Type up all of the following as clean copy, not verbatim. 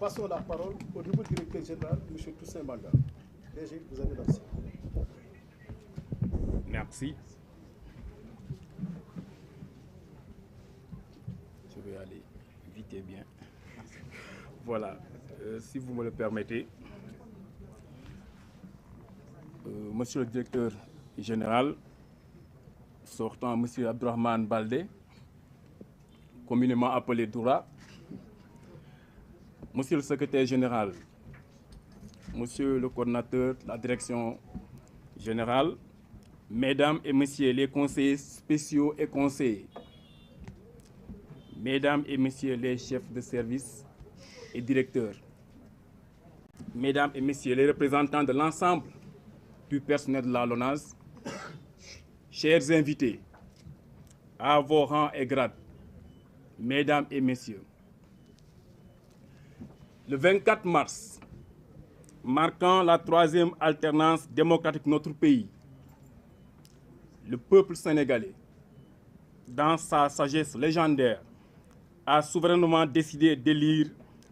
passons la parole au nouveau directeur général, M. Toussaint Manga. DG, vous avez la parole. Merci. Je vais aller vite et bien. Voilà, si vous me le permettez. Monsieur le directeur général, sortant Monsieur Abdourahmane Baldé, communément appelé Doura, Monsieur le secrétaire général, Monsieur le coordinateur de la direction générale, Mesdames et Messieurs les conseillers spéciaux et conseillers, Mesdames et Messieurs les chefs de service et directeurs, Mesdames et Messieurs les représentants de l'ensemble du personnel de la LONASE, chers invités, à vos rangs et grades, Mesdames et Messieurs, le 24 mars, marquant la troisième alternance démocratique de notre pays, le peuple sénégalais, dans sa sagesse légendaire, a souverainement décidé d'élire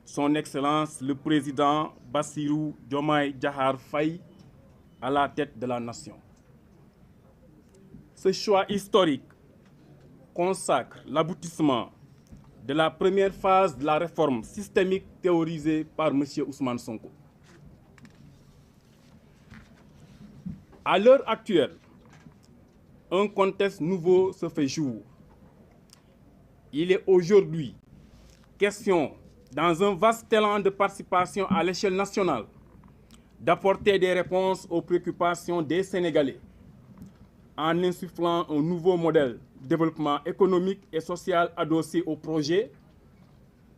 son Excellence le président Bassirou Diomaye Diakhar Faye à la tête de la nation. Ce choix historique consacre l'aboutissement de la première phase de la réforme systémique théorisée par M. Ousmane Sonko. À l'heure actuelle, un contexte nouveau se fait jour. Il est aujourd'hui question, dans un vaste élan de participation à l'échelle nationale, d'apporter des réponses aux préoccupations des Sénégalais en insufflant un nouveau modèle de développement économique et social adossé au projet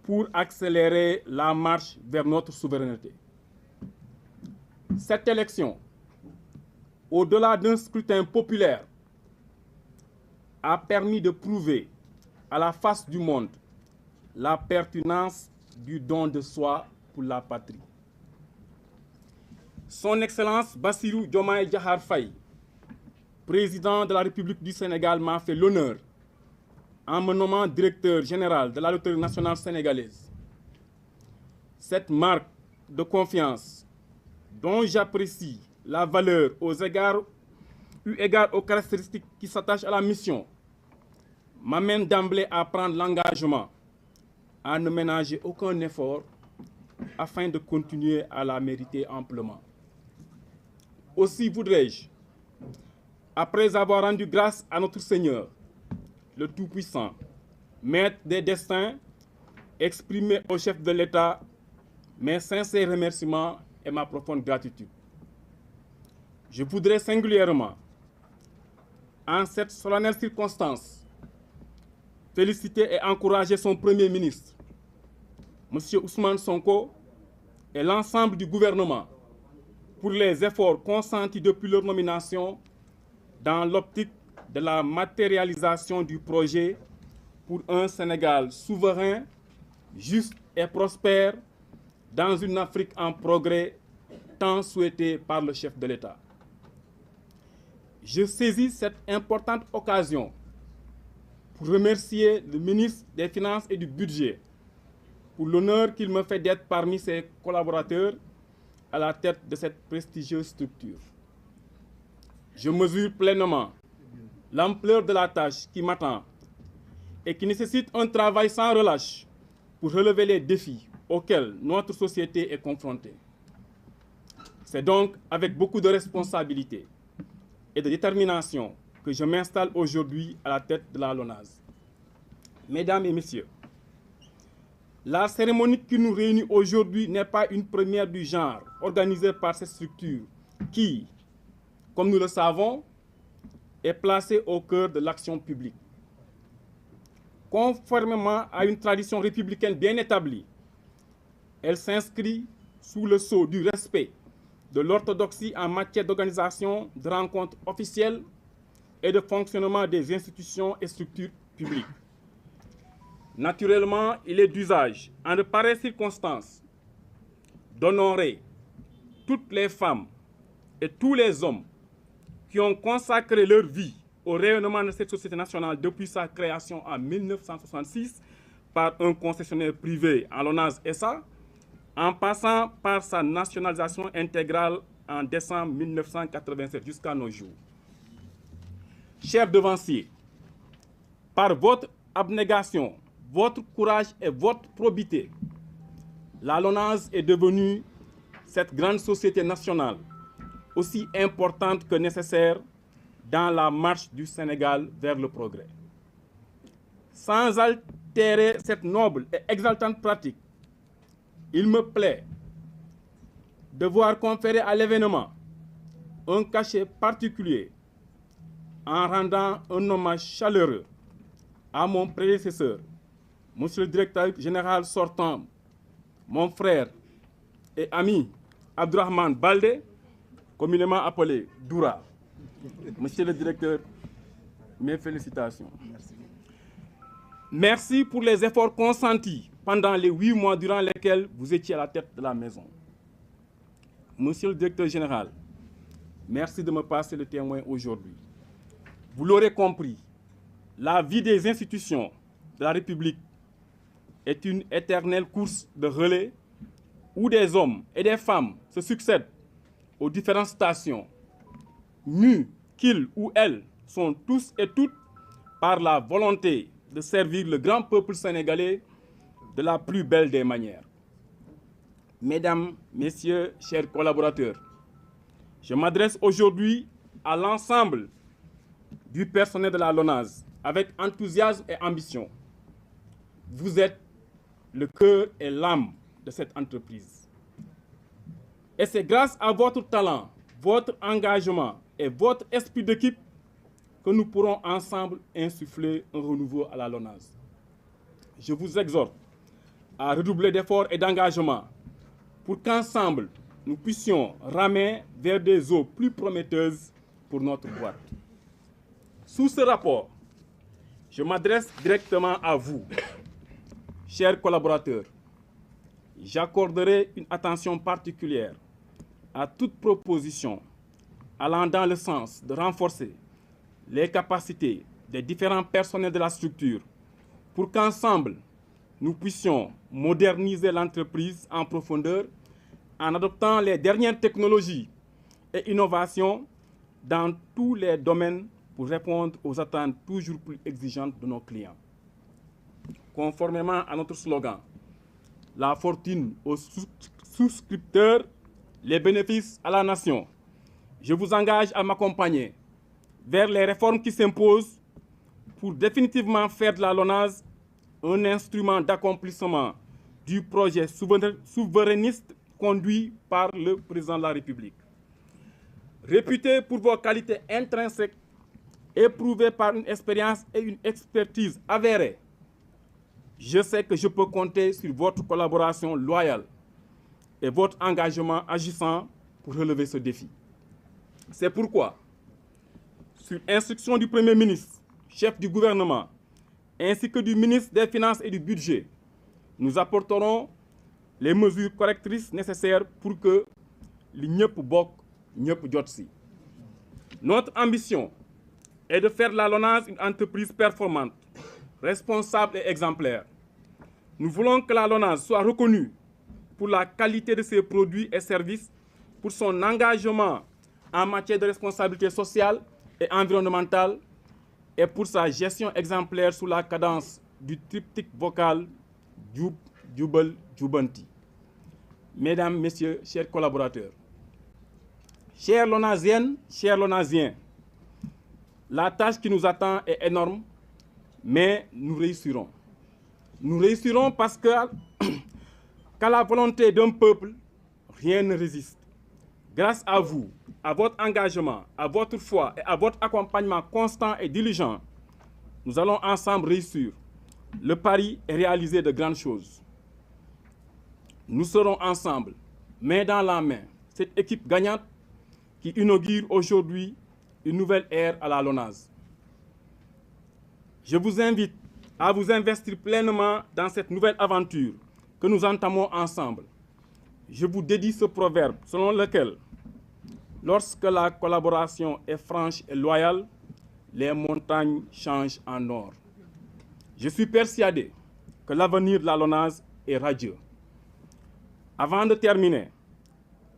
pour accélérer la marche vers notre souveraineté. Cette élection, au-delà d'un scrutin populaire, a permis de prouver à la face du monde la pertinence du don de soi pour la patrie. Son Excellence Bassirou Diomaye Diakhar Faye, président de la République du Sénégal, m'a fait l'honneur, en me nommant directeur général de la Loterie nationale sénégalaise. Cette marque de confiance, dont j'apprécie la valeur eu égard aux caractéristiques qui s'attachent à la mission, m'amène d'emblée à prendre l'engagement à ne ménager aucun effort afin de continuer à la mériter amplement. Aussi voudrais-je, après avoir rendu grâce à notre Seigneur, le Tout-Puissant, Maître des destins, exprimer au chef de l'État mes sincères remerciements et ma profonde gratitude. Je voudrais singulièrement, en cette solennelle circonstance, féliciter et encourager son Premier ministre, M. Ousmane Sonko, et l'ensemble du gouvernement pour les efforts consentis depuis leur nomination dans l'optique de la matérialisation du projet pour un Sénégal souverain, juste et prospère dans une Afrique en progrès tant souhaitée par le chef de l'État. Je saisis cette importante occasion pour remercier le ministre des Finances et du Budget pour l'honneur qu'il me fait d'être parmi ses collaborateurs à la tête de cette prestigieuse structure. Je mesure pleinement l'ampleur de la tâche qui m'attend et qui nécessite un travail sans relâche pour relever les défis auxquels notre société est confrontée. C'est donc avec beaucoup de responsabilité et de détermination que je m'installe aujourd'hui à la tête de la LONASE. Mesdames et Messieurs, la cérémonie qui nous réunit aujourd'hui n'est pas une première du genre organisée par cette structure qui, comme nous le savons, est placée au cœur de l'action publique. Conformément à une tradition républicaine bien établie, elle s'inscrit sous le sceau du respect de l'orthodoxie en matière d'organisation de rencontres officielles et de fonctionnement des institutions et structures publiques. Naturellement, il est d'usage, en de pareilles circonstances, d'honorer toutes les femmes et tous les hommes qui ont consacré leur vie au rayonnement de cette société nationale depuis sa création en 1966 par un concessionnaire privé en LONASE SA en passant par sa nationalisation intégrale en décembre 1987 jusqu'à nos jours. Chers devanciers, par votre abnégation, votre courage et votre probité, la LONASE est devenue cette grande société nationale, aussi importante que nécessaire dans la marche du Sénégal vers le progrès. Sans altérer cette noble et exaltante pratique, il me plaît de voir conférer à l'événement un cachet particulier en rendant un hommage chaleureux à mon prédécesseur, Monsieur le directeur général sortant, mon frère et ami Abdourahmane Baldé, communément appelé Doura. Monsieur le directeur, mes félicitations. Merci pour les efforts consentis pendant les 8 mois durant lesquels vous étiez à la tête de la maison. Monsieur le directeur général, merci de me passer le témoin aujourd'hui. Vous l'aurez compris, la vie des institutions de la République est une éternelle course de relais où des hommes et des femmes se succèdent aux différentes stations, mus qu'ils ou elles sont tous et toutes par la volonté de servir le grand peuple sénégalais de la plus belle des manières. Mesdames, Messieurs, chers collaborateurs, je m'adresse aujourd'hui à l'ensemble du personnel de la LONASE avec enthousiasme et ambition. Vous êtes le cœur et l'âme de cette entreprise. Et c'est grâce à votre talent, votre engagement et votre esprit d'équipe que nous pourrons ensemble insuffler un renouveau à la LONASE. Je vous exhorte à redoubler d'efforts et d'engagement pour qu'ensemble, nous puissions ramer vers des eaux plus prometteuses pour notre boîte. Sous ce rapport, je m'adresse directement à vous, chers collaborateurs. J'accorderai une attention particulière à toute proposition allant dans le sens de renforcer les capacités des différents personnels de la structure pour qu'ensemble, nous puissions moderniser l'entreprise en profondeur en adoptant les dernières technologies et innovations dans tous les domaines pour répondre aux attentes toujours plus exigeantes de nos clients. Conformément à notre slogan, la fortune aux souscripteurs, les bénéfices à la nation, je vous engage à m'accompagner vers les réformes qui s'imposent pour définitivement faire de la LONASE un instrument d'accomplissement du projet souverainiste conduit par le président de la République. Réputé pour vos qualités intrinsèques, éprouvées par une expérience et une expertise avérées, je sais que je peux compter sur votre collaboration loyale et votre engagement agissant pour relever ce défi. C'est pourquoi, sur instruction du Premier ministre, chef du gouvernement, ainsi que du ministre des Finances et du Budget, nous apporterons les mesures correctrices nécessaires pour que li ñëpp bokk ñëpp jot si. Notre ambition est de faire de la LONASE une entreprise performante, responsable et exemplaire. Nous voulons que la LONASE soit reconnue pour la qualité de ses produits et services, pour son engagement en matière de responsabilité sociale et environnementale et pour sa gestion exemplaire sous la cadence du triptyque vocal Djoub, Djoubal, Djoubanti. Mesdames, Messieurs, chers collaborateurs, chers Lonasiennes, chers Lonasiens, la tâche qui nous attend est énorme, mais nous réussirons. Nous réussirons parce que, qu'à la volonté d'un peuple, rien ne résiste. Grâce à vous, à votre engagement, à votre foi et à votre accompagnement constant et diligent, nous allons ensemble réussir. Le pari est réalisé de grandes choses. Nous serons ensemble, main dans la main, cette équipe gagnante qui inaugure aujourd'hui une nouvelle ère à la LONASE. Je vous invite à vous investir pleinement dans cette nouvelle aventure que nous entamons ensemble. Je vous dédie ce proverbe selon lequel, lorsque la collaboration est franche et loyale, les montagnes changent en or. Je suis persuadé que l'avenir de la LONASE est radieux. Avant de terminer,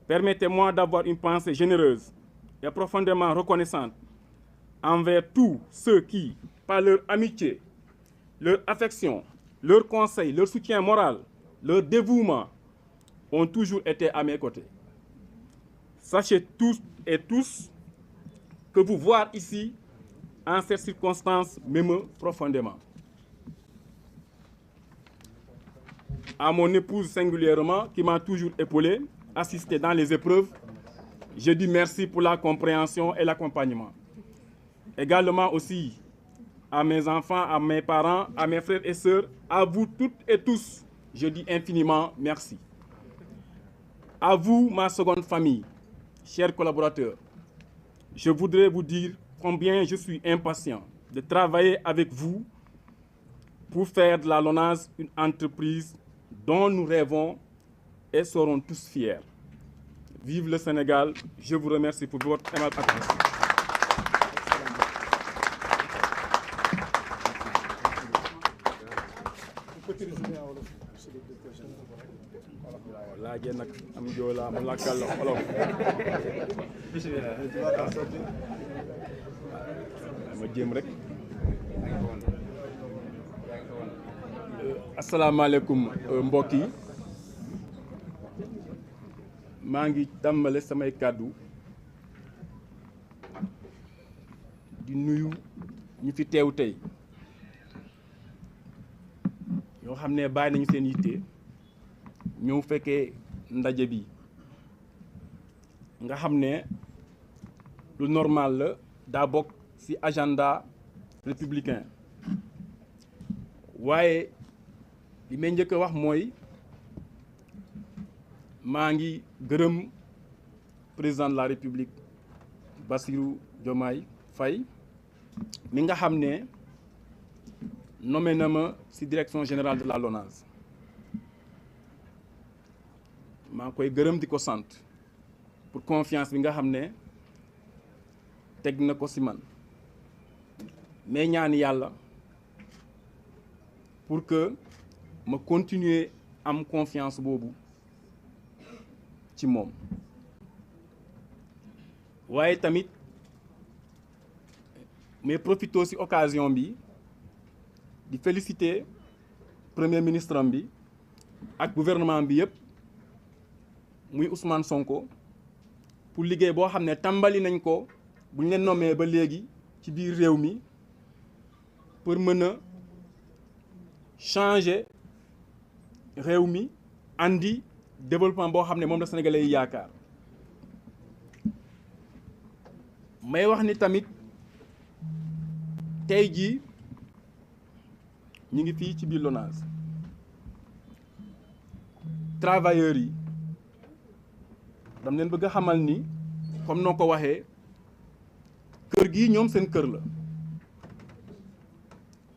permettez-moi d'avoir une pensée généreuse et profondément reconnaissante envers tous ceux qui, par leur amitié, leur affection, leur conseil, leur soutien moral, leur dévouement, ont toujours été à mes côtés. Sachez tous et tous que vous voir ici, en cette circonstance, m'émeut profondément. À mon épouse singulièrement, qui m'a toujours épaulé, assisté dans les épreuves, je dis merci pour la compréhension et l'accompagnement. Également aussi à mes enfants, à mes parents, à mes frères et sœurs, à vous toutes et tous, je dis infiniment merci. À vous, ma seconde famille, chers collaborateurs, je voudrais vous dire combien je suis impatient de travailler avec vous pour faire de la LONASE une entreprise dont nous rêvons et serons tous fiers. Vive le Sénégal, je vous remercie pour votre aimable attention. laajee nag am joola mu lakkal la olof ma jéem rek. asalaamaaleykum mbokk yi, maa ngi tàmbale samay kàddu di nuyu ñu fi teew tey ñoo xam ne bàyyi nañu seen yitte ñëw fekkee ndaje bi nga xam ne lu normal la, daa bokk ci agenda républicain. waaye li may njëkk a wax mooy maa ngi gërëm président de la république Bassirou Diomaye Faye mi nga xam ne nommé na ma ci direction générale de la LONASE. maa ngi koy gërëm di ko sant pour confiance bi nga xam ne teg na ko ci man, mais ñaan yàlla pour que ma continuer am confiance boobu ci moom. waaye tamit mais profité ci occasion bi di féliciter premier ministre am bi ak gouvernement bi yëpp muy Ousmane Sonko pour liggéey boo xam ne tàmbali nañ ko bu ñu leen nommé ba léegi ci biir réew mi pour mën a changer réew mi, andi développement boo xam ne moom la Sénégalais yi yaakaar. may wax ni tamit tey jii ñu ngi fii ci biir LONASE, travailleurs yi dam leen bëgg a xamal ni comme noo ko waxee kër gi ñoom seen kër la.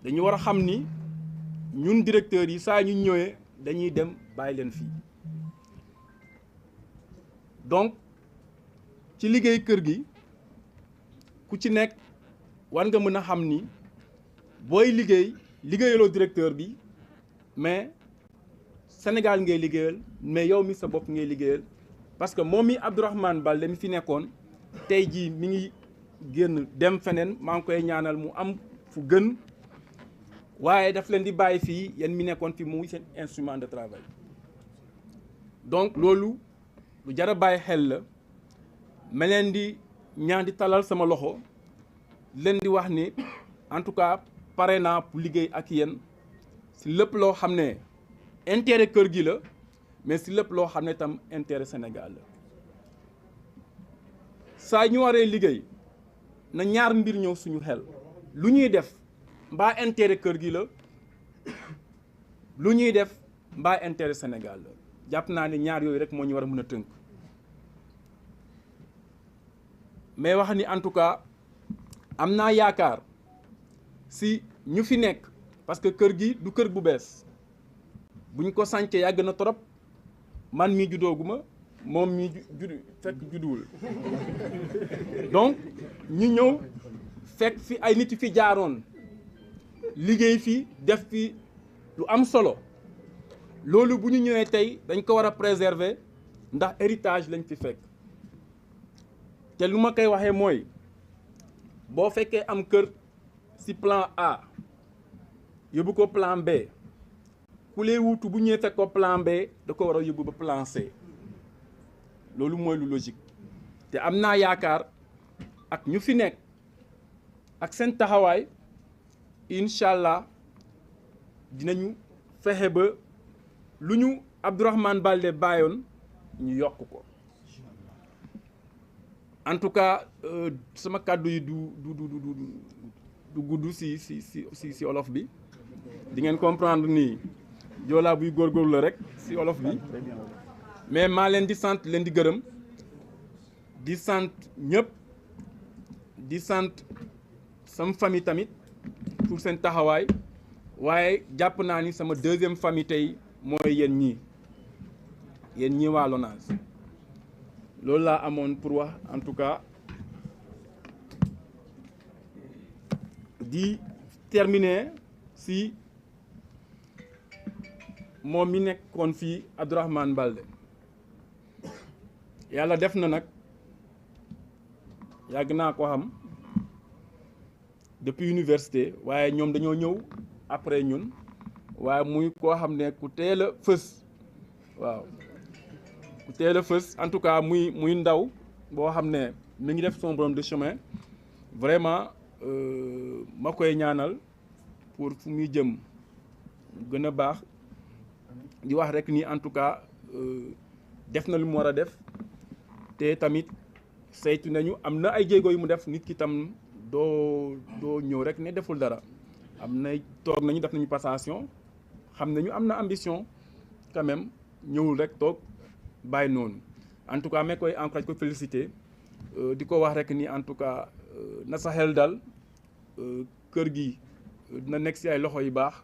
dañu war a xam ni ñun directeurs yi saa ñu ñëwee dañuy dem bàyyi leen fii. donc ci liggéey kër gi ku ci nekk war nga mën a xam ni booy liggéeyaloo directeur bi, mais Sénégal ngay liggéeyal, mais yow mi sa bopp ngay liggéeyal. parce que moom mi Abdourahmane Baldé mi fi nekkoon tey jii mi ngi génn dem feneen, maa ngi koy ñaanal mu am fu gën, waaye daf leen di bàyyi fii yéen mi nekkoon fi muy seen instrument de travail. donc loolu lu jar a bàyyi xel la. ma leen di ñaan di talal sama loxo leen di wax ni en tout cas pare naa pour liggéey ak yéen si lépp loo xam ne intérêt kër gi la, mais si lépp loo xam ne tam intérêt Sénégal la. saa ñu waree liggéey na ñaar mbir ñëw suñu xel. lu ñuy def mbaa intérêt kër gi la, lu ñuy def mbaa intérêt Sénégal la. jàpp naa ne ñaar yooyu rek moo ñu war a mën a tënk. mais wax ni en tout cas am naa yaakaar si ñu fi nekk, parce que kër gi du kër bu bees. buñ ko sàncee yàgg na trop, man mii juddooguma, moom mii fekk judduwul. donc ñu ñëw fekk fi ay nit fi jaaroon liggéey fi def fi lu am solo. loolu bu ñu ñëwee tey dañ ko war a préserver ndax héritage lañ fi fekk te lu ma koy waxee mooy boo fekkee am kër ci plan A yóbbu ko plan B ku lay wuutu bu ñëwee fekk ko plan B da ko war a yóbbu ba plan C loolu mooy lu logique te am naa yaakaar ak ñu fi nekk ak seen taxawaay incha allah dinañu fexe ba lu ñu Abdourahmane Baldé bàyyoon ñu yokk ko en tout cas sama kàddu yi du gudd si olof bi di ngeen comprendre ni joolaa buy góorgóorlu la rek si olof bi mais maa leen di sant leen di gërëm di sant ñëpp di sant sama famille tamit pour seen taxawaay waaye jàpp naa ni sama deuxième famille tey mooy yéen ñii waa LONASE loolu laa amoon pour wax en tout cas di terminer si moom mi nekkoon fii Abdourahmane Baldé yàlla def na nag yàgg naa ko xam depuis université waaye ñoom dañoo ñëw après ñun waaye muy koo xam ne ku teel a fës waaw ku teel a fës en tout cas muy ndaw boo xam ne mi ngi def son bonhomme de chemin vraiment ma koy ñaanal pour fu muy jëm gën a baax di wax rek ni en tout cas def na lu mu war a def te tamit saytu nañu am na ay jéego yu mu def nit ki tam doo ñëw rek ne deful dara am na toog nañu def nañu passation xam nañu am na ambition quand même ñëwul rek toog bàyyi noonu en tout cas mais koy encourage ko féliciter di ko wax rek ni en tout cas na sa xel dal kër gi dina nekk ci ay loxo yu baax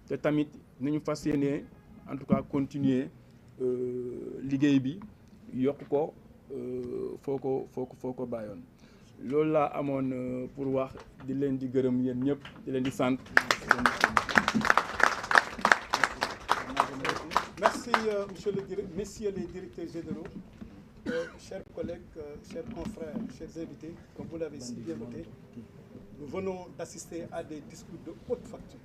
te tamit nañu fas yéene en tout cas continuer liggéey bi yokk ko foo ko bàyyoon loolu laa amoon pour wax di leen di gërëm yéen ñëpp di leen di sant. Merci messieurs les directeurs généraux, chers collègues, chers confrères, chers invités, comme vous l'avez si bien noté, nous venons d'assister à des discours de haute facture.